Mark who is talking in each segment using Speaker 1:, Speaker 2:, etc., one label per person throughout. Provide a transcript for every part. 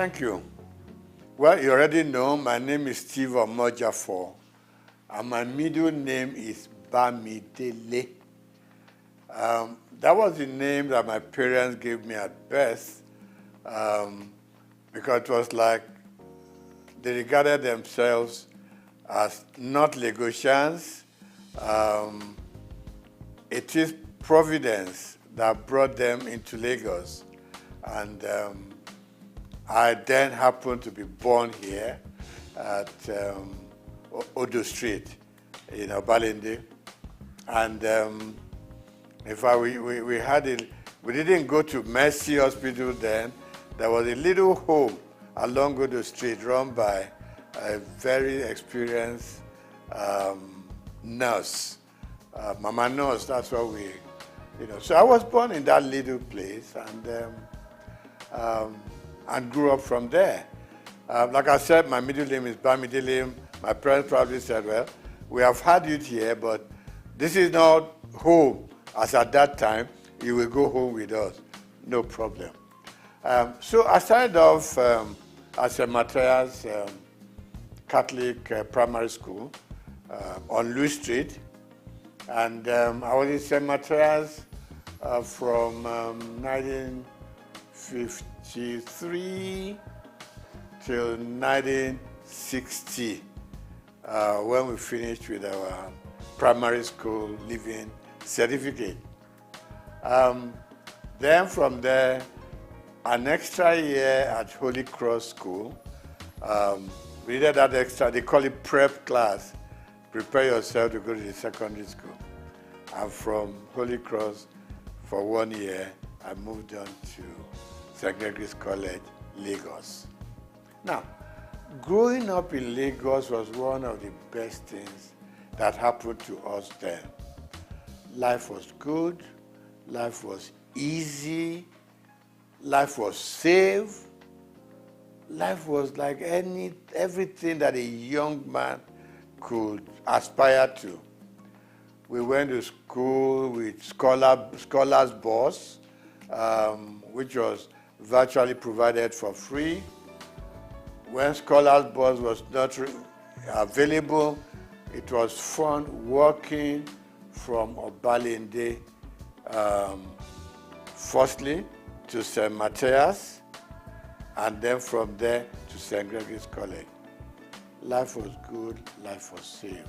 Speaker 1: Thank you. Well, you already know my name is Steve Omojafor, and my middle name is Binitie. That was the name that my parents gave me at birth, because it was like they regarded themselves as not Lagosians. It is Providence that brought them into Lagos, and I then happened to be born here at Odo Street in Balinde. And in fact, we had it. We didn't go to Mercy Hospital then. There was a little home along Odo Street run by a very experienced nurse, Mama Nurse. That's what we, So I was born in that little place and grew up from there. Like I said, my middle name is Binitie. My parents probably said, well, we have had you here, but this is not home. As at that time, you will go home with us. No problem. So I started off at St. Matthias Catholic Primary School on Louis Street. And I was in St. Matthias from 1953 till 1960, when we finished with our primary school living certificate. Then from there, an extra year at Holy Cross School. We did that extra, they call it prep class. Prepare yourself to go to the secondary school. And from Holy Cross, for 1 year, I moved on to St. Gregory's College, Lagos. Now, growing up in Lagos was one of the best things that happened to us then. Life was good, life was easy, life was safe, life was like everything that a young man could aspire to. We went to school with Scholars Bus, which was virtually provided for free. When Scholars Bus was not available, it was fun walking from Obalinde, firstly to St. Matthias, and then from there to St. Gregory's College. Life was good, life was safe.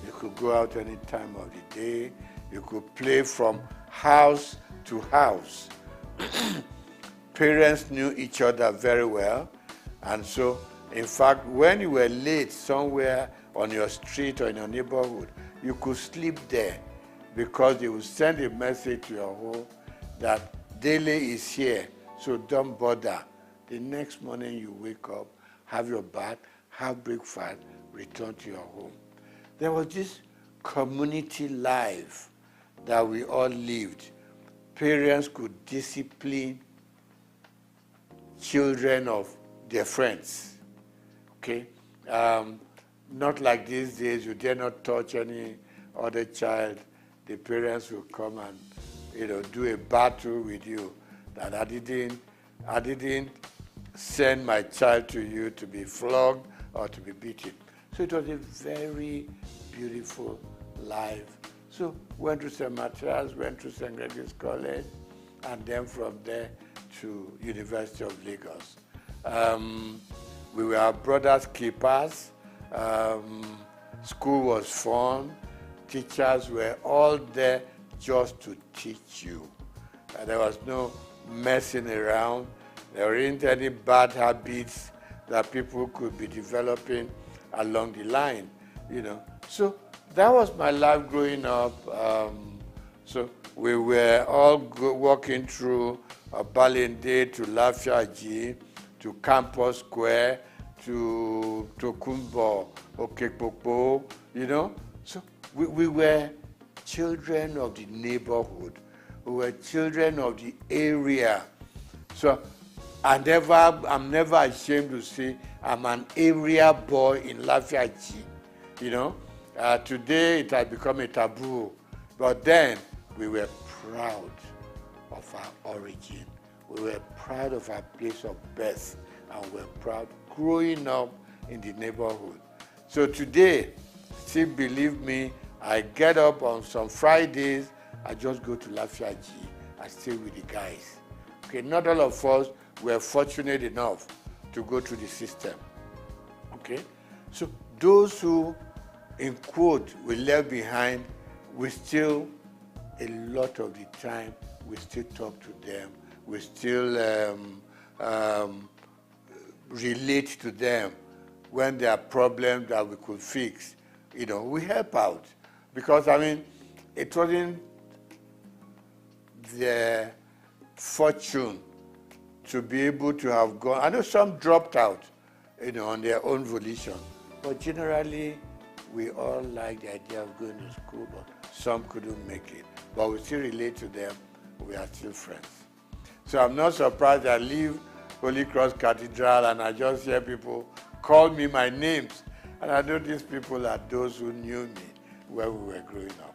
Speaker 1: You could go out any time of the day. You could play from house to house. Parents knew each other very well. And so, in fact, when you were late somewhere on your street or in your neighborhood, you could sleep there because they would send a message to your home that Dele is here, so don't bother. The next morning you wake up, have your bath, have breakfast, return to your home. There was this community life that we all lived. Parents could discipline children of their friends, okay? Not like these days, you dare not touch any other child. The parents will come and, do a battle with you that I didn't send my child to you to be flogged or to be beaten. So it was a very beautiful life. So went to St. Matthias, went to St. Gregory's College, and then from there to University of Lagos. We were our brothers' keepers. School was fun. Teachers were all there just to teach you. There was no messing around. There weren't any bad habits that people could be developing along the line, So that was my life growing up. So we were all walking through Balinde to Rafiu to Campus Square to Tokunbo, Okekpopo, So we were children of the neighborhood. We were children of the area. So I'm never ashamed to say I'm an area boy in Rafiu. Today it has become a taboo, but then we were proud of our origin. we were proud of our place of birth, and we were proud growing up in the neighborhood. So today, still believe me, I get up on some Fridays, I just go to Rafiu, I stay with the guys. Okay, not all of us were fortunate enough to go through the system. Okay, so those who, in quote, we left behind, we still, a lot of the time, we still talk to them, we still relate to them when there are problems that we could fix. You know, we help out. Because, I mean, it wasn't their fortune to be able to have gone. I know some dropped out, you know, on their own volition. But generally, we all like the idea of going to school, but some couldn't make it. But we still relate to them. We are still friends. So I'm not surprised I leave Holy Cross Cathedral and I just hear people call me my names. And I know these people are those who knew me when we were growing up.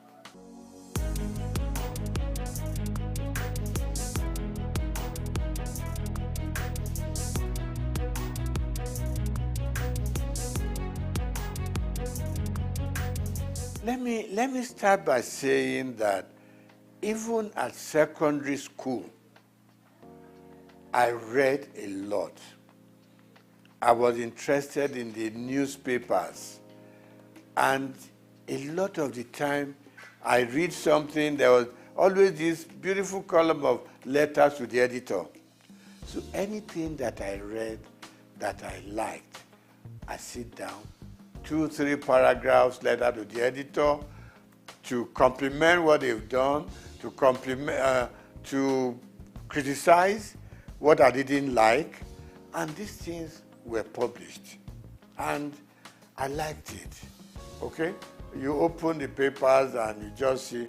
Speaker 1: Let me start by saying that even at secondary school, I read a lot. I was interested in the newspapers. And a lot of the time, I read something, there was always this beautiful column of letters to the editor. So anything that I read that I liked, I sit down, 2-3 paragraphs, letter to the editor, to compliment what they've done, to criticize what I didn't like, and these things were published. And I liked it, okay? You open the papers and you just see,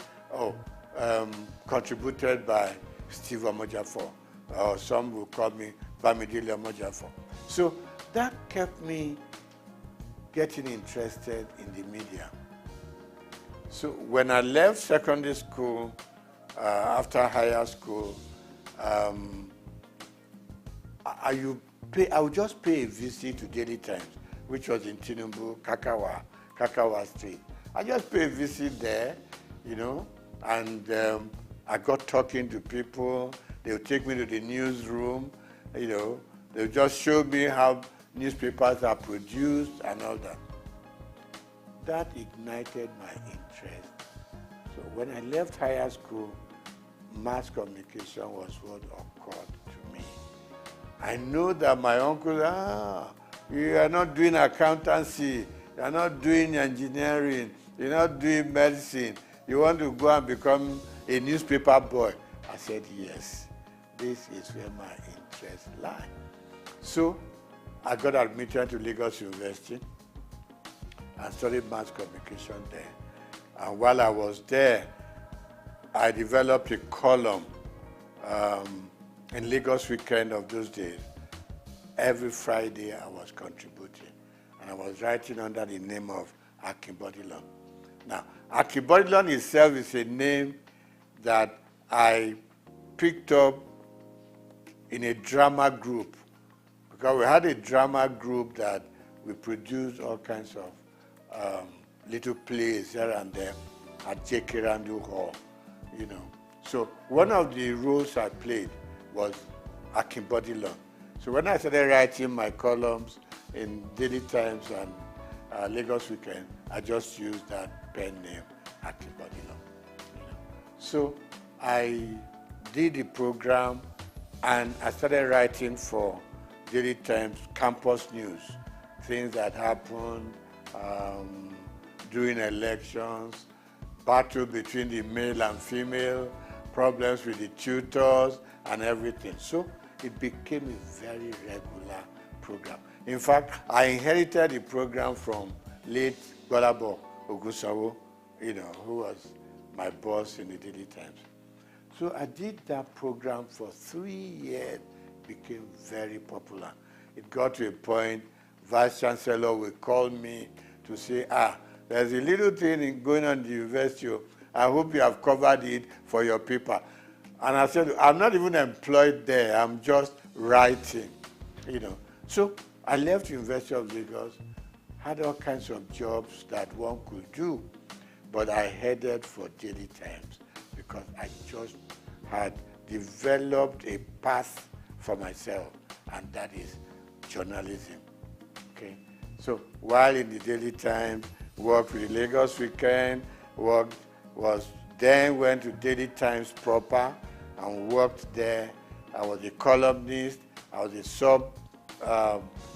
Speaker 1: contributed by Steve Omojafor, or some will call me Binitie Omojafor. So that kept me getting interested in the media. So when I left secondary school, after higher school, I would just pay a visit to Daily Times, which was in Tinubu, Kakawa Street. I just pay a visit there, you know, and I got talking to people. They would take me to the newsroom, you know. They would just show me how newspapers are produced and all that. That ignited my interest. So when I left higher school, mass communication was what occurred to me. I know that my uncle, you are not doing accountancy, you are not doing engineering, you're not doing medicine, you want to go and become a newspaper boy. I said, yes, this is where my interests lie. So I got admitted to Lagos University and studied mass communication there. And while I was there, I developed a column in Lagos Weekend of those days. Every Friday I was contributing. And I was writing under the name of Akinbodilon. Now, Akinbodilon itself is a name that I picked up in a drama group. Because we had a drama group that we produced all kinds of little plays here and there at J. Randu Hall, you know. So one of the roles I played was Akinbodilon. So when I started writing my columns in Daily Times and Lagos Weekend, I just used that pen name, Akinbodilon. You know. So I did the program and I started writing for Daily Times campus news, things that happened during elections, battle between the male and female, problems with the tutors and everything. So it became a very regular program. In fact, I inherited the program from late Ladipo Ogunsawo, you know, who was my boss in the Daily Times. So I did that program for 3 years, became very popular. It got to a point, Vice Chancellor would call me to say, there's a little thing going on in the university. I hope you have covered it for your paper. And I said, I'm not even employed there. I'm just writing, So I left University of Lagos, had all kinds of jobs that one could do, but I headed for Daily Times because I just had developed a path for myself, and that is journalism. Okay, so while in the Daily Times, worked with Lagos Weekend, went to Daily Times proper and worked there. I was a columnist, I was a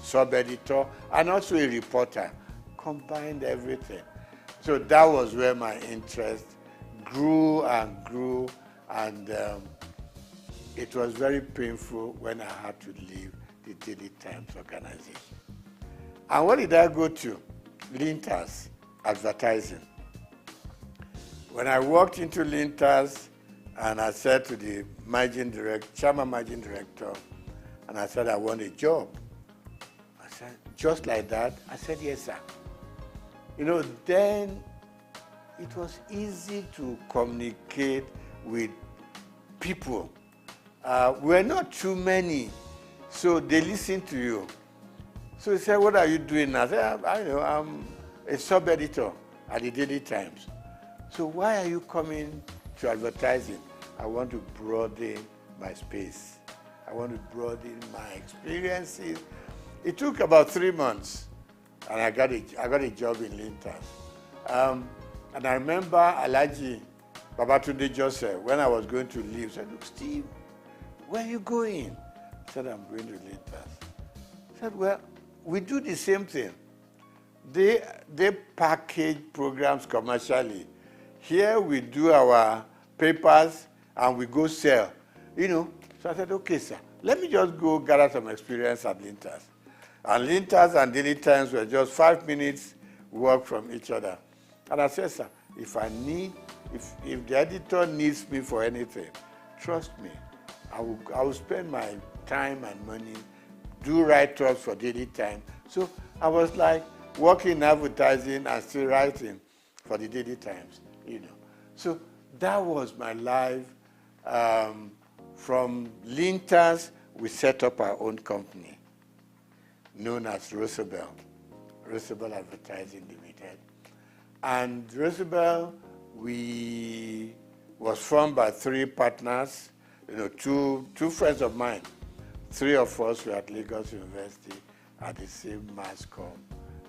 Speaker 1: sub-editor, and also a reporter. Combined everything. So that was where my interest grew, and it was very painful when I had to leave the Daily Times organization. And what did I go to? Linters, advertising. When I walked into Linters, and I said to the chairman managing director, and I said, I want a job. I said, just like that? I said, yes, sir. Then it was easy to communicate with people. We're not too many, so they listen to you. So he said, what are you doing? I said, I'm a sub-editor at the Daily Times. So why are you coming to advertising? I want to broaden my space. I want to broaden my experiences. It took about 3 months, and I got a job in Linters. And I remember Alhaji Babatunde Joseph, when I was going to leave, said, look, Steve, where are you going? I said, I'm going to Linters. I said, well, we do the same thing. They package programs commercially. Here we do our papers and we go sell, So I said, okay, sir, let me just go gather some experience at Linters. And Linters and Daily Times were just 5 minutes walk from each other. And I said, sir, if the editor needs me for anything, trust me, I will spend my time and money, do write-ups for Daily Times. So I was like working in advertising and still writing for the Daily Times, So that was my life. From Linters, we set up our own company, known as Roosevelt Advertising Limited. And Roosevelt, was formed by 3 partners, two friends of mine. 3 of us were at Lagos University at the same mass comm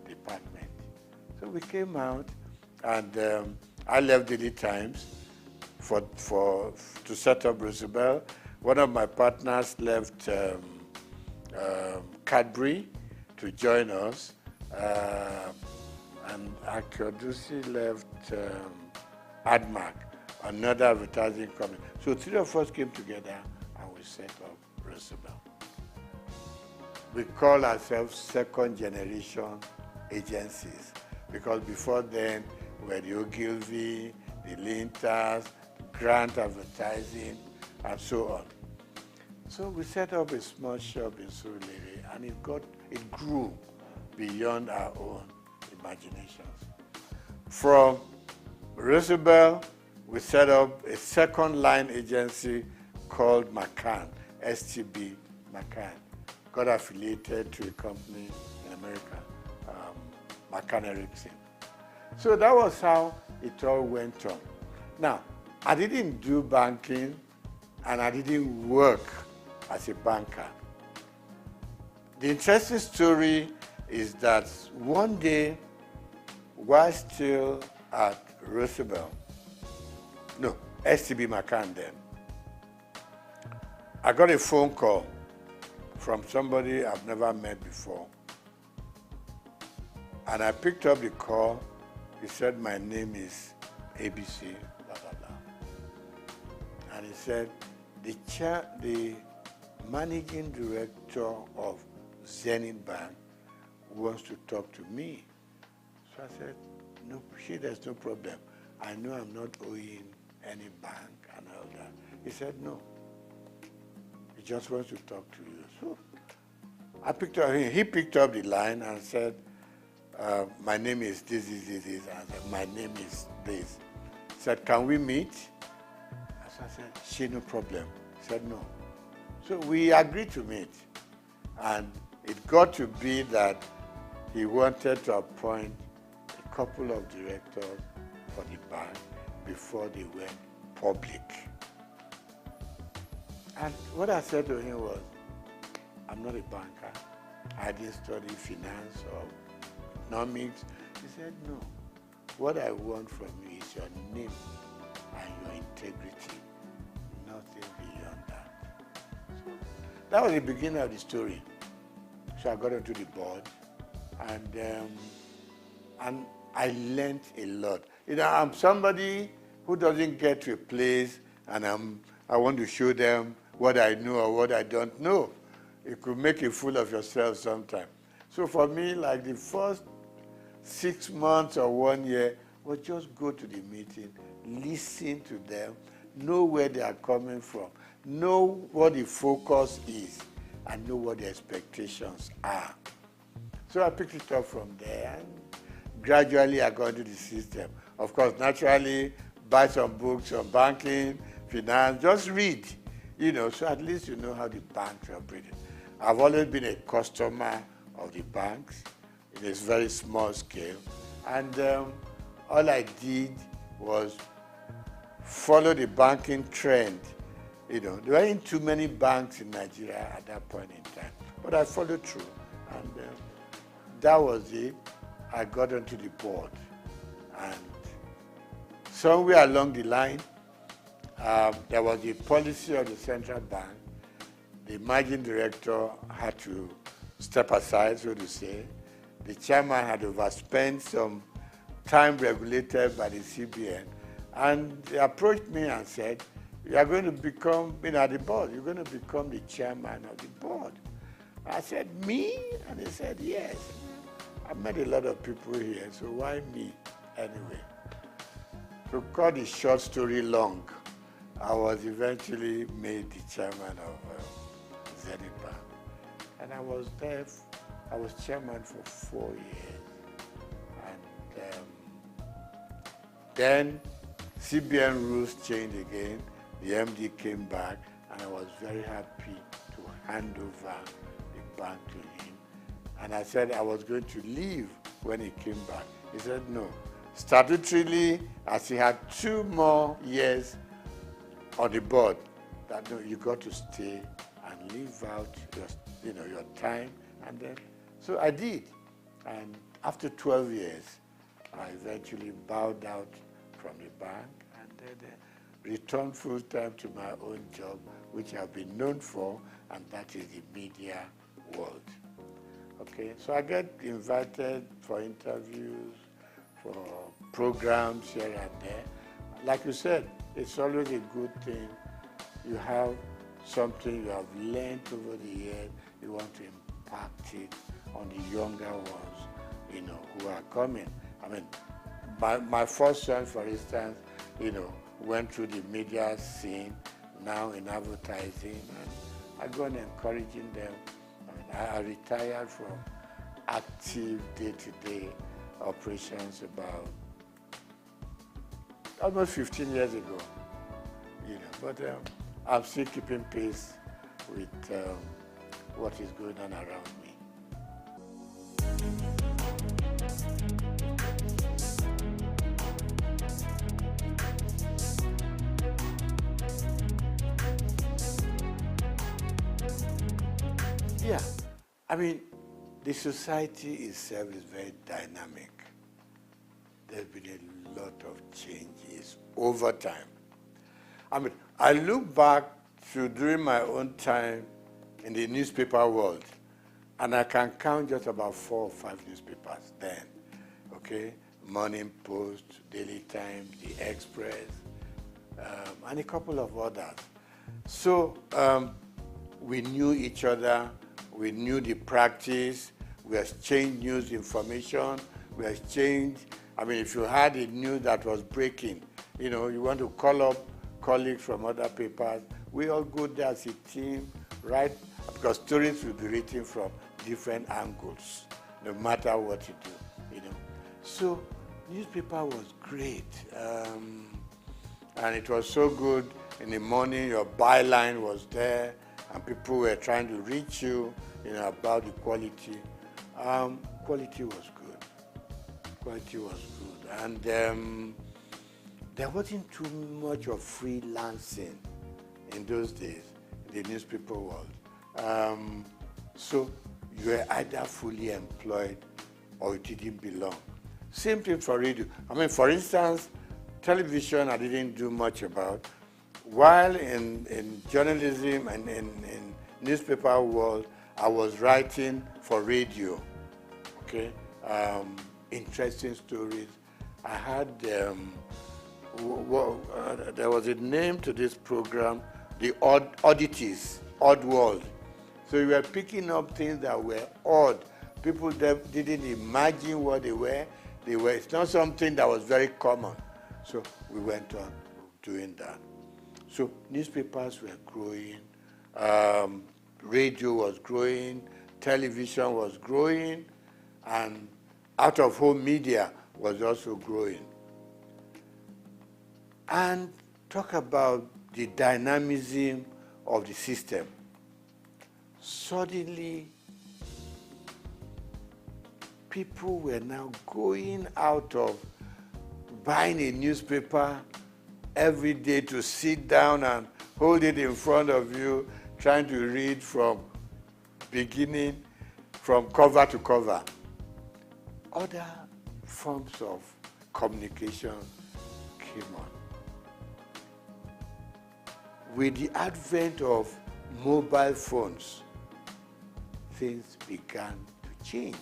Speaker 1: department. So we came out, and I left Daily Times to set up Roosevelt. One of my partners left Cadbury to join us, and Akiodusi left Admark, another advertising company. So 3 of us came together and we set up Roosevelt. We call ourselves second generation agencies because before then we were the Ogilvy, the Linters, Grant Advertising, and so on. So we set up a small shop in Surulere, and it grew beyond our own imaginations. From Roosevelt, we set up a second line agency called McCann, STB McCann. Got affiliated to a company in America, McCann Erickson. So that was how it all went on. Now, I didn't do banking, and I didn't work as a banker. The interesting story is that one day, while still at Roosevelt, STB McCann then, I got a phone call from somebody I've never met before. And I picked up the call. He said, my name is ABC, blah, blah, blah. And he said, the managing director of Zenith Bank wants to talk to me. So I said, no, there's no problem. I know I'm not owing any bank and all that. He said, no. He just wants to talk to you. So I picked up, he picked up the line and said, my name is this. And I said, my name is this. He said, can we meet? I So I said, she no problem. He said, no. So we agreed to meet. And it got to be that he wanted to appoint a couple of directors for the bank before they went public. And what I said to him was, I'm not a banker. I didn't study finance or economics. He said, no. What I want from you is your name and your integrity. Nothing beyond that. So that was the beginning of the story. So I got onto the board, and I learned a lot. You know, I'm somebody who doesn't get to a place and I want to show them what I know or what I don't know. You could make a fool of yourself sometimes. So for me, like the first 6 months or 1 year was just go to the meeting, listen to them, know where they are coming from, know what the focus is, and know what the expectations are. So I picked it up from there, and gradually I got into the system. Of course, naturally, buy some books on banking, finance, just read, you know, so at least you know how the banks are operating. I've always been a customer of the banks in a very small scale, and all I did was follow the banking trend. You know, there weren't too many banks in Nigeria at that point in time, but I followed through, and that was it. I got onto the board, and somewhere along the line, there was a policy of the central bank. The managing director had to step aside, so to say. The chairman had overspent some time regulated by the CBN, and they approached me and said, you are going to become, at the board, you're going to become the chairman of the board. I said, me? And they said, yes. I've met a lot of people here, so why me anyway? To cut the short story long, I was eventually made the chairman of Zenith Bank. And I was there, I was chairman for 4 years. And then CBN rules changed again. The MD came back, and I was very happy to hand over the bank to him. And I said I was going to leave when he came back. He said no. Statutorily, as he had 2 more years on the board, that no, you got to stay and live out your time. And then, so I did. And after 12 years, I eventually bowed out from the bank and then returned full time to my own job, which I've been known for, and that is the media world. Okay, so I get invited for interviews, for programs here and there. Like you said, it's always a good thing. You have something you have learned over the years, you want to impact it on the younger ones, who are coming. I mean, my first son, for instance, went through the media scene, now in advertising, and I go on encouraging them. I retired from active day-to-day operations about almost 15 years ago, but I'm still keeping pace with what is going on around me. Yeah, I mean, the society itself is very dynamic. There's been a lot of changes over time. I mean, I look back to during my own time in the newspaper world, and I can count just about 4 or 5 newspapers then, okay? Morning Post, Daily Times, The Express, and a couple of others. So we knew each other. We knew the practice, we exchanged news information, we exchanged, I mean, if you had a news that was breaking, you want to call up colleagues from other papers, we all go there as a team, right? Because stories will be written from different angles, no matter what you do, So newspaper was great, and it was so good in the morning, your byline was there, and people were trying to reach you, about the quality. Quality was good. Quality was good. And there wasn't too much of freelancing in those days in the newspaper world. So you were either fully employed or you didn't belong. Same thing for radio. For instance, television I didn't do much about. While in journalism and in newspaper world, I was writing for radio. Okay, interesting stories. I had there was a name to this program, the Oddities, Odd World. So we were picking up things that were odd. People that didn't imagine what they were. It's not something that was very common. So we went on doing that. So newspapers were growing, radio was growing, television was growing, and out-of-home media was also growing. And talk about the dynamism of the system. Suddenly, people were now going out of buying a newspaper every day to sit down and hold it in front of you, trying to read from beginning, from cover to cover. Other forms of communication came on. With the advent of mobile phones, things began to change.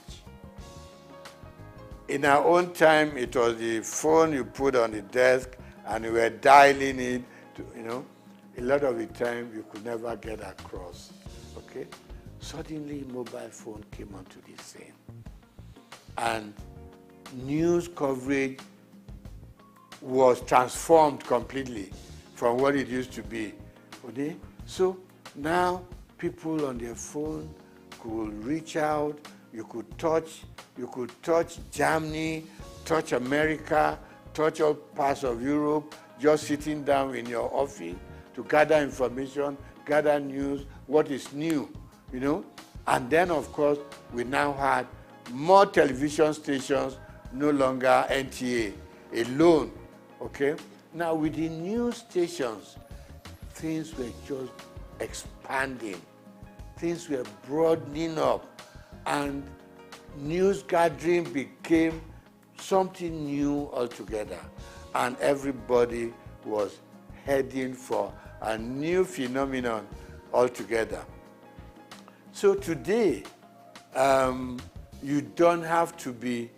Speaker 1: In our own time, it was the phone you put on the desk and you were dialing it to, a lot of the time you could never get across, okay? Suddenly, mobile phone came onto the scene. And news coverage was transformed completely from what it used to be, okay? So now people on their phone could reach out, you could touch Germany, touch America, touch all parts of Europe, just sitting down in your office to gather information, gather news, what is new, And then, of course, we now had more television stations, no longer NTA alone, okay? Now, with the news stations, things were just expanding. Things were broadening up, and news gathering became something new altogether, and everybody was heading for a new phenomenon altogether. So today, you don't have to be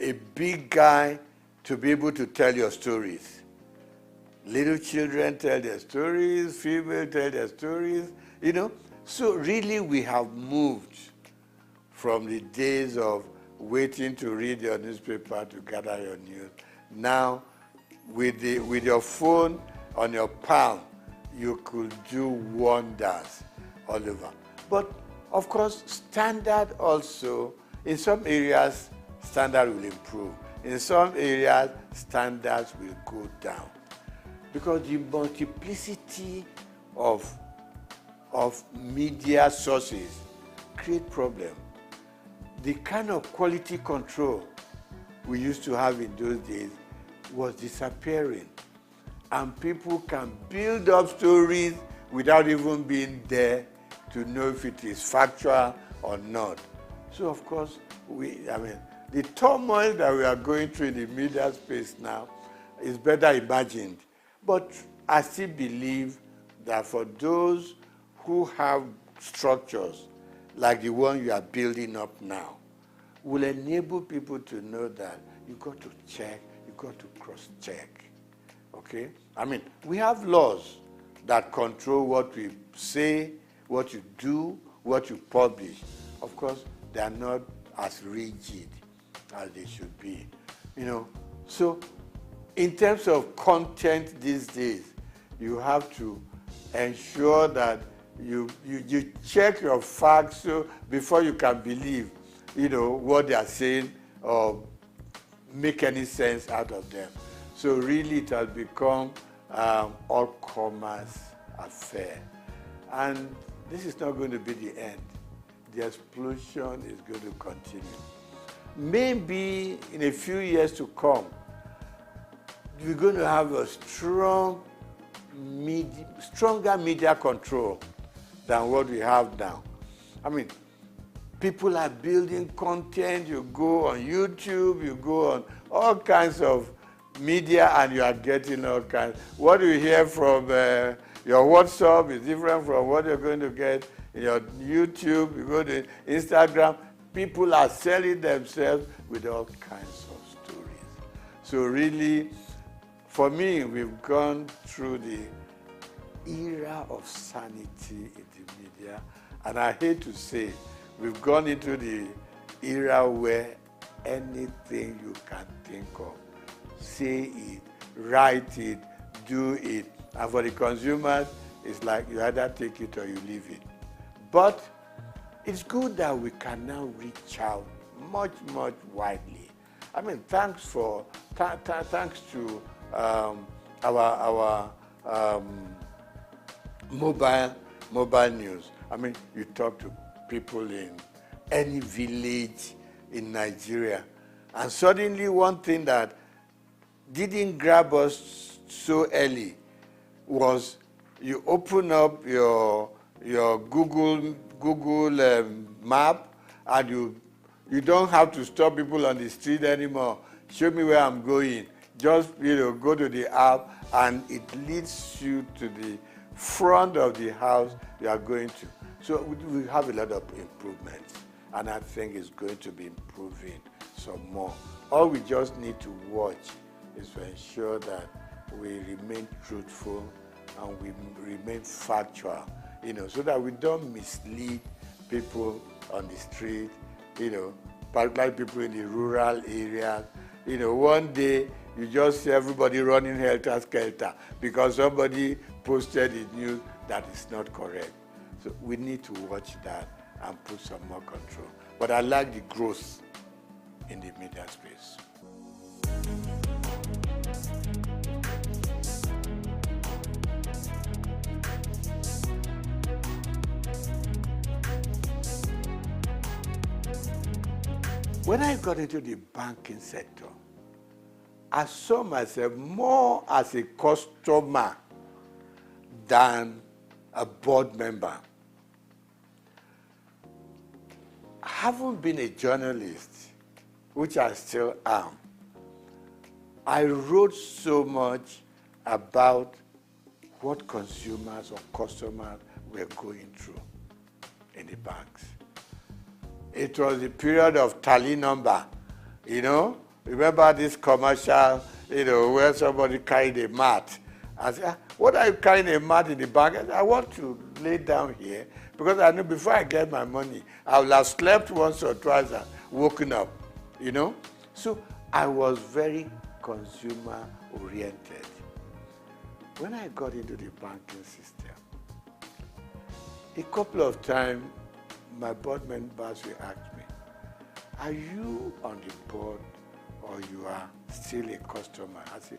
Speaker 1: a big guy to be able to tell your stories. Little children tell their stories, female tell their stories, So really we have moved from the days of waiting to read your newspaper to gather your news. Now, with your phone on your palm, you could do wonders all over. But of course, standard also, in some areas, standard will improve. In some areas, standards will go down. Because the multiplicity of media sources create problems. The kind of quality control we used to have in those days was disappearing. And people can build up stories without even being there to know if it is factual or not. So of course, the turmoil that we are going through in the media space now is better imagined. But I still believe that for those who have structures like the one you are building up now, will enable people to know that you got to check, you got to cross-check, okay? We have laws that control what we say, what you do, what you publish. Of course, they are not as rigid as they should be, So in terms of content these days, you have to ensure that you check your facts before you can believe, what they are saying or make any sense out of them. So really it has become all commerce affair. And this is not going to be the end. The explosion is going to continue. Maybe in a few years to come, we're going to have a stronger media control than what we have now. I mean, people are building content. You go on YouTube, you go on all kinds of media, and you are getting all kinds. What you hear from your WhatsApp is different from what you're going to get in your YouTube. You go to Instagram. People are selling themselves with all kinds of stories. So really, for me, we've gone through the era of sanity in the media, and I hate to say, we've gone into the era where anything you can think of, say it, write it, do it. And for the consumers, it's like you either take it or you leave it. But it's good that we can now reach out much, much widely. I mean, thanks to our mobile news. I mean, you talk to people in any village in Nigeria, and suddenly one thing that didn't grab us so early was you open up your Google map, and you don't have to stop people on the street anymore. Show me where I'm going. Just go to the app, and it leads you to the front of the house you are going to. So we have a lot of improvements, and I think it's going to be improving some more. All we just need to watch is to ensure that we remain truthful and we remain factual, so that we don't mislead people on the street, particularly people in the rural areas. One day you just see everybody running helter-skelter because somebody posted in news that is not correct. So we need to watch that and put some more control. But I like the growth in the media space. When I got into the banking sector, I saw myself more as a customer than a board member. I haven't been a journalist, which I still am. I wrote so much about what consumers or customers were going through in the banks. It was the period of tally number, Remember this commercial, where somebody carried a mat. I said, what are you carrying a mat in the bank? I said, I want to lay down here because I know before I get my money, I will have slept once or twice and woken up, So I was very consumer oriented. When I got into the banking system, a couple of times, my board members will ask me, are you on the board or you are still a customer? I say,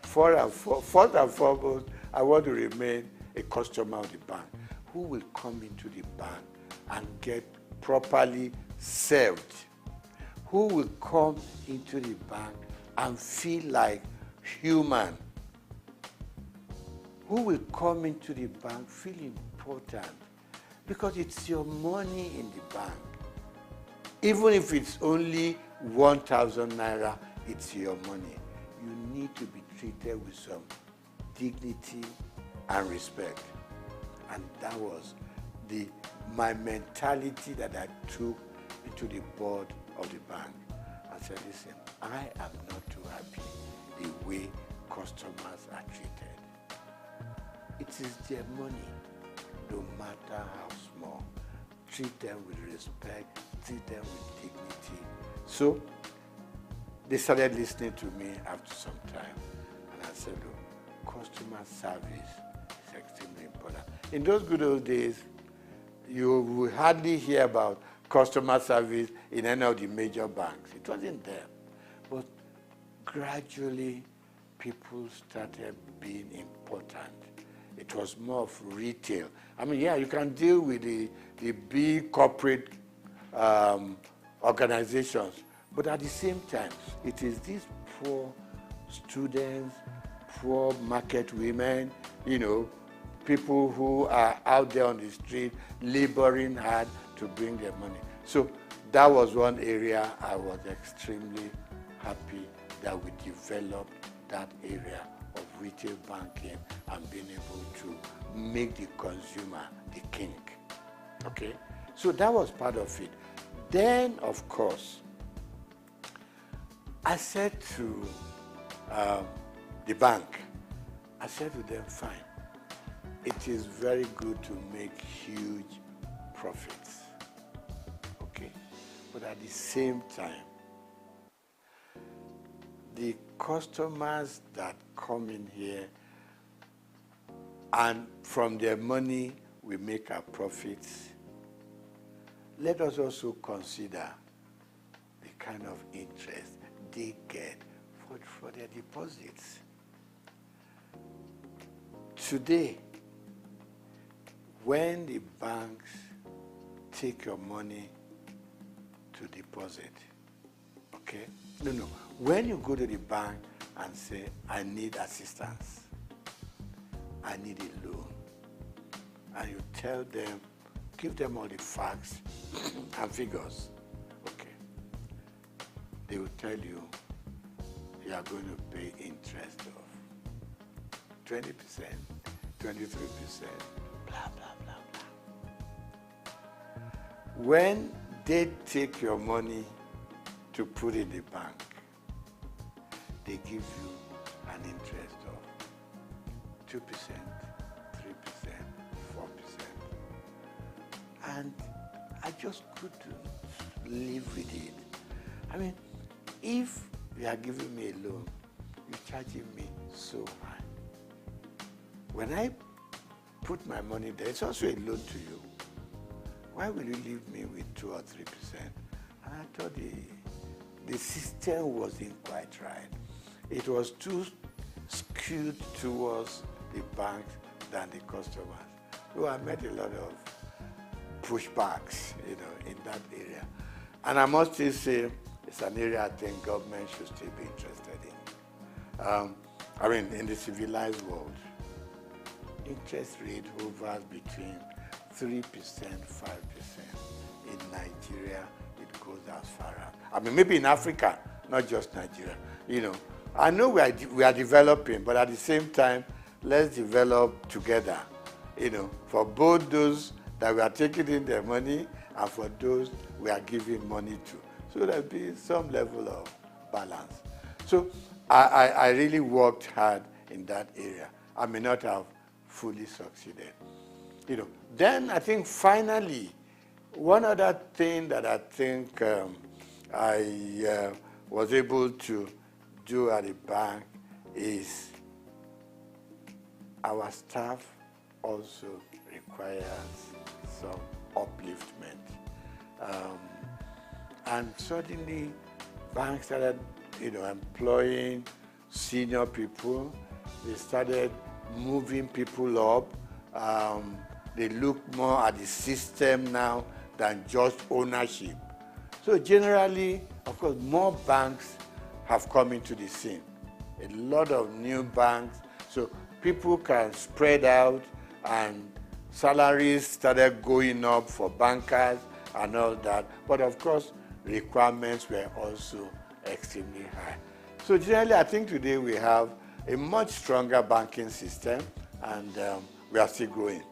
Speaker 1: first and foremost, I want to remain a customer of the bank. Who will come into the bank and get properly served? Who will come into the bank and feel like human? Who will come into the bank feel important? Because it's your money in the bank. Even if it's only 1,000 naira, it's your money. You need to be treated with some dignity and respect. And that was my mentality that I took into the board of the bank. I said, listen, I am not too happy the way customers are treated. It is their money, no matter how small. Treat them with respect, treat them with dignity. So they started listening to me after some time. And I said, look, customer service is extremely important. In those good old days, you will hardly hear about customer service in any of the major banks. It wasn't there. But gradually, people started being important. It was more of retail. I mean, yeah, you can deal with the big corporate organizations, but at the same time, it is these poor students, poor market women, you know, people who are out there on the street laboring hard to bring their money. So that was one area I was extremely happy that we developed that area of retail banking and being able to make the consumer the king. Okay? So that was part of it. Then, of course, I said to the bank, I said to them, fine, it is very good to make huge profits, okay? But at the same time, the customers that come in here and from their money we make our profits, let us also consider the kind of interest they get for their deposits. Today, when the banks take your money to deposit, okay? No. When you go to the bank and say, I need assistance, I need a loan, and you tell them, give them all the facts and figures, okay? They will tell you, you are going to pay interest of 20%, 23%, blah, blah, blah, blah. When they take your money to put in the bank, they give you an interest of 2%, 3%, 4%. And I just couldn't live with it. I mean, if you are giving me a loan, you're charging me so high. When I put my money there, it's also a loan to you. Why will you leave me with 2 or 3%? And I thought the system wasn't quite right. It was too skewed towards the banks than the customers. So I met a lot of pushbacks, you know, in that area. And I must still say, it's an area I think government should still be interested in. I mean, in the civilized world, interest rate hovers between 3%, 5%. In Nigeria, it goes as far as, I mean, maybe in Africa, not just Nigeria. You know, I know we are developing, but at the same time, let's develop together, you know, for both those that we are taking in their money and for those we are giving money to. So there'll be some level of balance. So I really worked hard in that area. I may not have fully succeeded. You know, then I think finally, one other thing that I think I was able to do at the bank is our staff also requires some upliftment. And suddenly, banks started, you know, employing senior people. They started moving people up. They look more at the system now than just ownership. So generally, of course, more banks have come into the scene. A lot of new banks. So people can spread out and salaries started going up for bankers and all that. But of course, requirements were also extremely high. So generally, I think today we have a much stronger banking system and we are still growing.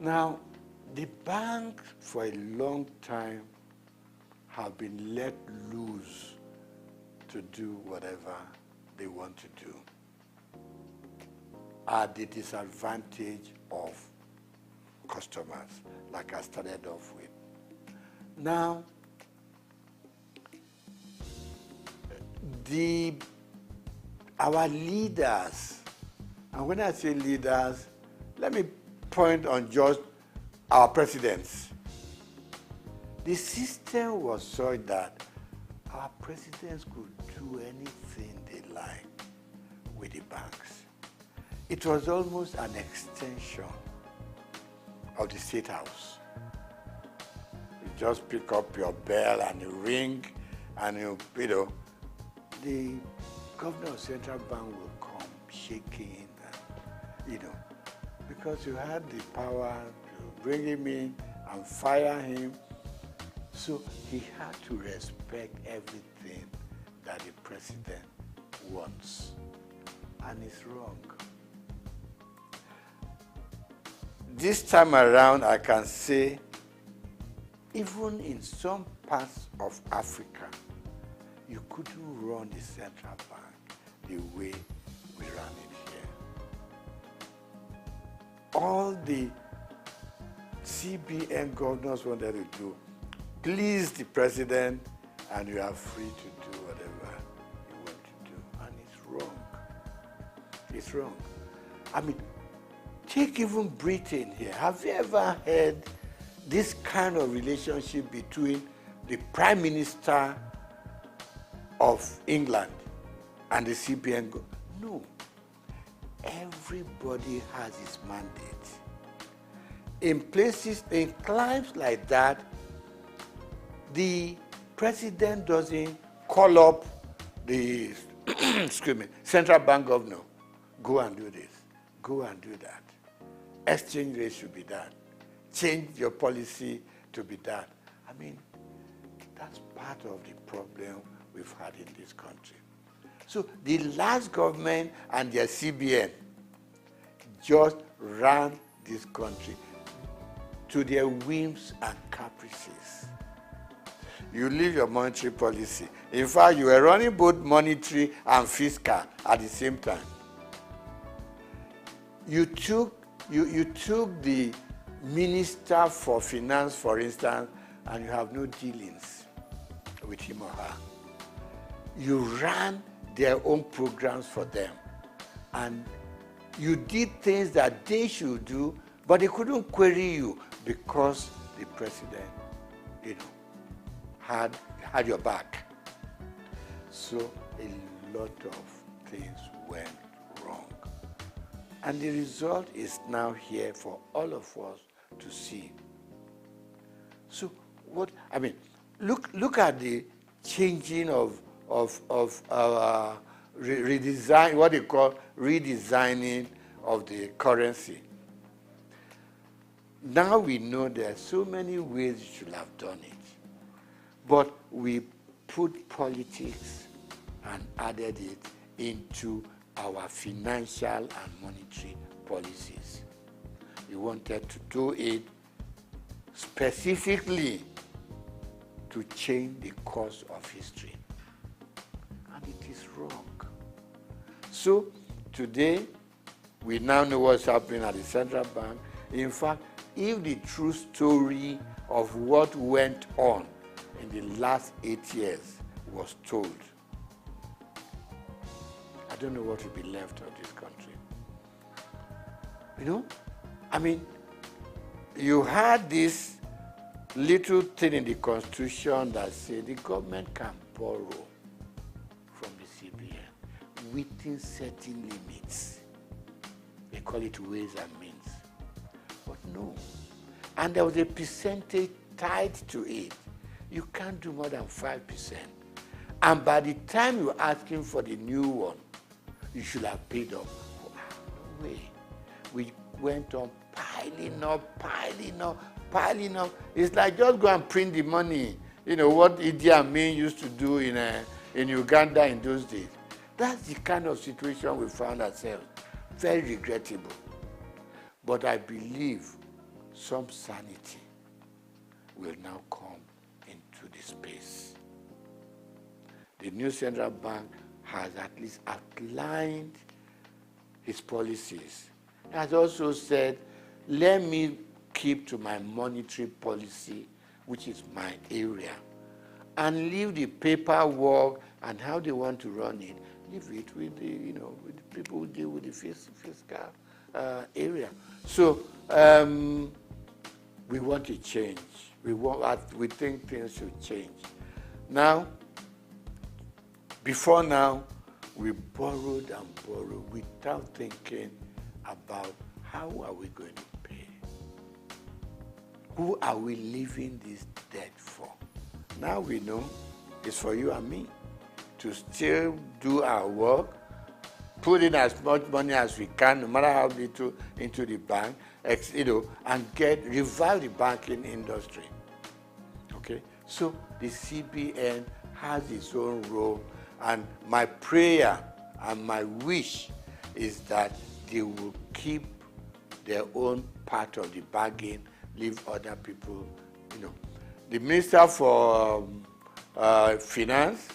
Speaker 1: Now, the banks for a long time have been let loose to do whatever they want to do at the disadvantage of customers, like I started off with. Now, our leaders And when I say leaders, let me point on just our presidents. The system was such that our presidents could do anything they like with the banks. It was almost an extension of the State House. You just pick up your bell and you ring, and you know, the governor of Central Bank will come shaking, and, because you had the power to bring him in and fire him. So he had to respect everything that the president wants. And it's wrong. This time around, I can say, even in some parts of Africa, you couldn't run the central bank the way we run it here. All the CBN governors wanted to do, please the president, and you are free to do whatever you want to do. And it's wrong. It's wrong. I mean, take even Britain here. Have you ever heard this kind of relationship between the Prime Minister of England and the CBN? No. Everybody has his mandate. In places, in climes like that, the president doesn't call up the central bank governor. Go and do this. Go and do that. Exchange rate should be done. Change your policy to be done. I mean, that's part of the problem we've had in this country. So the last government and their CBN just ran this country to their whims and caprices. You leave your monetary policy. In fact, you were running both monetary and fiscal at the same time. You took the Minister for Finance, for instance, and you have no dealings with him or her. You ran their own programs for them. And you did things that they should do, but they couldn't query you because the president, had your back. So a lot of things went wrong. And the result is now here for all of us to see. So look at the changing of redesign, what they call redesigning of the currency. Now we know there are so many ways you should have done it. But we put politics and added it into our financial and monetary policies. We wanted to do it specifically to change the course of history. And it is wrong. So today, we now know what's happening at the central bank. In fact, if the true story of what went on in the last 8 years was told, I don't know what will be left of this country. You had this little thing in the Constitution that said the government can borrow from the CBN within certain limits. They call it ways and means. But no. And there was a percentage tied to it. You can't do more than 5%. And by the time you're asking for the new one, you should have paid up. No way. We went on piling up. It's like just go and print the money. What Idi Amin used to do in Uganda in those days. That's the kind of situation we found ourselves. Very regrettable. But I believe some sanity will now come into the space. The new central bank has at least outlined his policies. He has also said, let me keep to my monetary policy, which is my area, and leave the paperwork and how they want to run it leave it with the, with the people who deal with the fiscal area. So we want to change. We think things should change. Now, before now, we borrowed and borrowed without thinking about how are we going to pay? Who are we leaving this debt for? Now we know it's for you and me to still do our work, put in as much money as we can, no matter how little, into the bank, and revive the banking industry. Okay? So the CBN has its own role, and my prayer and my wish is that they will keep their own part of the bargain, leave other people, The Minister for Finance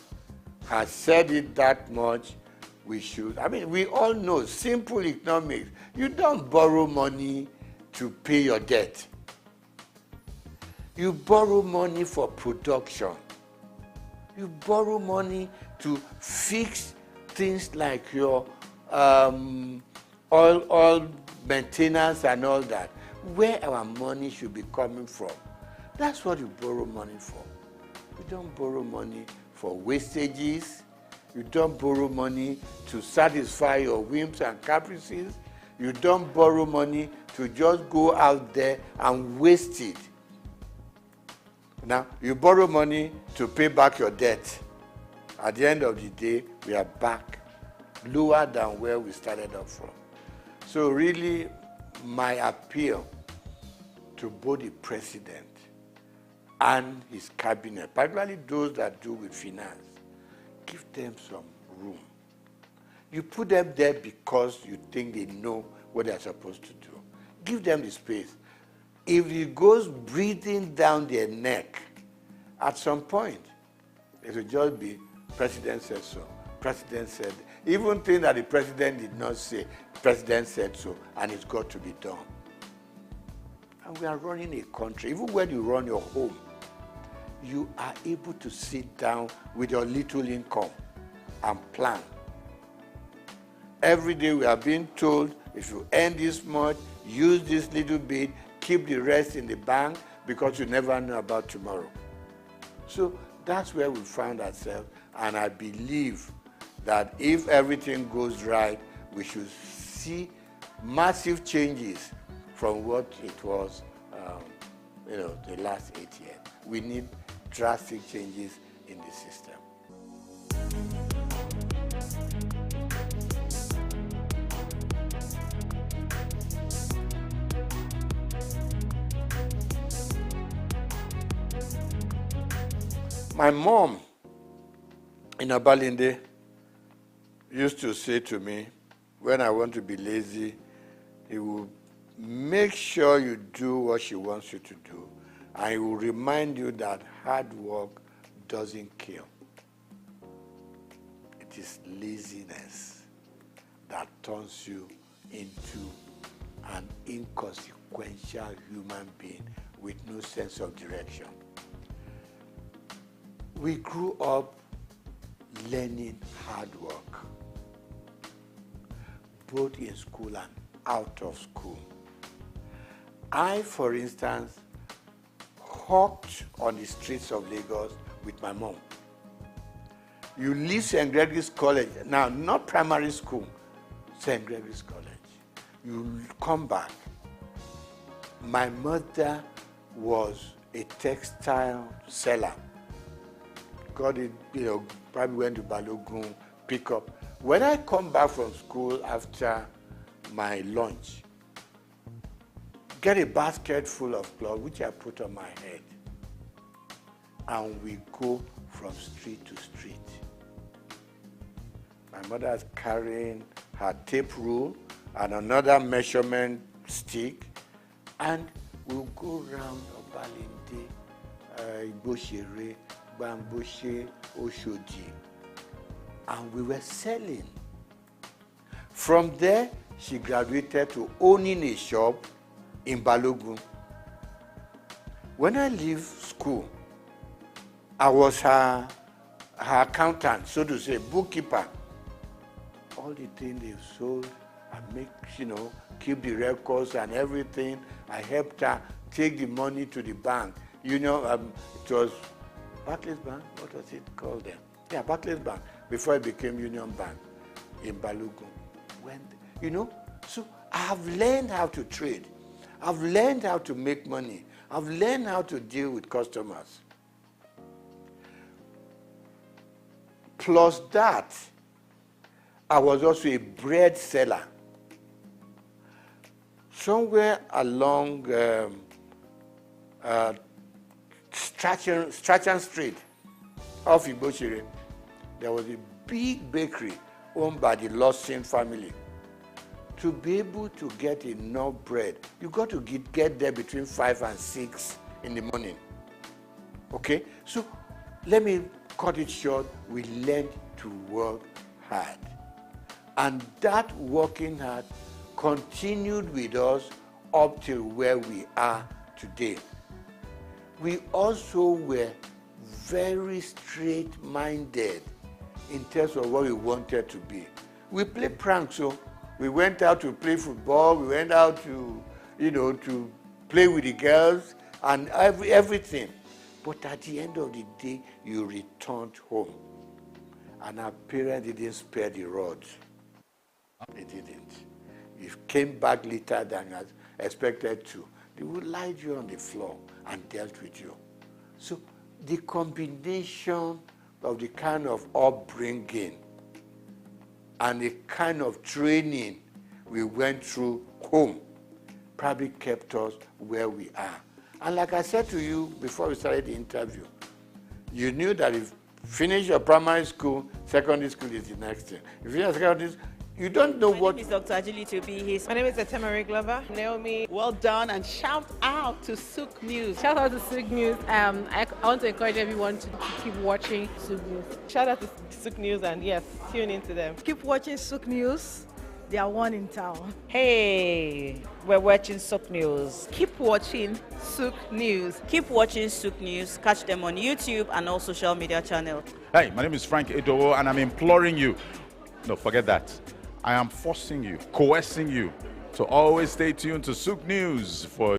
Speaker 1: has said it that much. We should. We all know, simple economics. You don't borrow money to pay your debt. You borrow money for production. You borrow money to fix things like your oil maintenance and all that. Where our money should be coming from. That's what you borrow money for. You don't borrow money for wastages. You don't borrow money to satisfy your whims and caprices. You don't borrow money to just go out there and waste it. Now, you borrow money to pay back your debt. At the end of the day, we are back lower than where we started off from. So really, my appeal to both the president and his cabinet, particularly those that do with finance, give them some room. You put them there because you think they know what they're supposed to do. Give them the space. If it goes breathing down their neck, at some point, it will just be, President said so, President said, even things that the President did not say, the President said so, and it's got to be done. And we are running a country, even when you run your home, you are able to sit down with your little income and plan. Every day we are being told, if you earn this much, use this little bit, keep the rest in the bank, because you never know about tomorrow. So that's where we found ourselves, and I believe that if everything goes right, we should see massive changes from what it was, the last 8 years. We need drastic changes in the system. My mom in Abalinde used to say to me, when I want to be lazy, he will make sure you do what she wants you to do, and he will remind you that hard work doesn't kill. It is laziness that turns you into an inconsequential human being with no sense of direction. We grew up learning hard work, both in school and out of school. I, for instance, hawked on the streets of Lagos with my mom. You leave St. Gregory's College, now not primary school, St. Gregory's College. You come back. My mother was a textile seller. Got it, probably went to Balogun, pick up. When I come back from school after my lunch, get a basket full of cloth, which I put on my head, and we go from street to street. My mother is carrying her tape rule and another measurement stick, and we'll go around Obalinde, Igboshere, Bamboshe, Oshodi, and we were selling. From there, she graduated to owning a shop in Balogun. When I leave school, I was her accountant, so to say, bookkeeper. all the things they've sold. I make, keep the records and everything. I helped her take the money to the bank. It was Barclays Bank. What was it called then? Yeah, Barclays Bank, before it became Union Bank in Balogun. So I have learned how to trade. I've learned how to make money. I've learned how to deal with customers. Plus that, I was also a bread seller. Somewhere along Strachan Street off Ibochire, there was a big bakery owned by the Lawson family. To be able to get enough bread, you got to get there between 5 and 6 in the morning. Okay? So let me cut it short. We learned to work hard. And that working hard continued with us up till where we are today. We also were very straight-minded in terms of what we wanted to be. We played pranks, so we went out to play football, we went out to, to play with the girls and everything. But at the end of the day, you returned home. And our parents didn't spare the rod. They didn't. You came back later than as expected to. They would lie you on the floor and dealt with you. So the combination of the kind of upbringing and the kind of training we went through home probably kept us where we are. And like I said to you before we started the interview, you knew that if you finish your primary school, secondary school is the next thing. If you finish secondary school, you don't know what...
Speaker 2: My name is Dr. Juliet.
Speaker 3: My name is Etemere Glover.
Speaker 4: Naomi, well done, and shout out to Souq News.
Speaker 3: Shout out to Souq News. I want to encourage everyone to keep watching Souq News.
Speaker 4: Shout out to Souq News, and yes, tune into them.
Speaker 5: Keep watching Souq News. They are one in town.
Speaker 2: Hey, we're watching Souq News.
Speaker 4: Keep watching Souq News.
Speaker 2: Keep watching Souq News. Catch them on YouTube and all social media channels.
Speaker 6: Hey, my name is Frank Edowo, and I'm imploring you. No, forget that. I am forcing you, coercing you to always stay tuned to Souq News for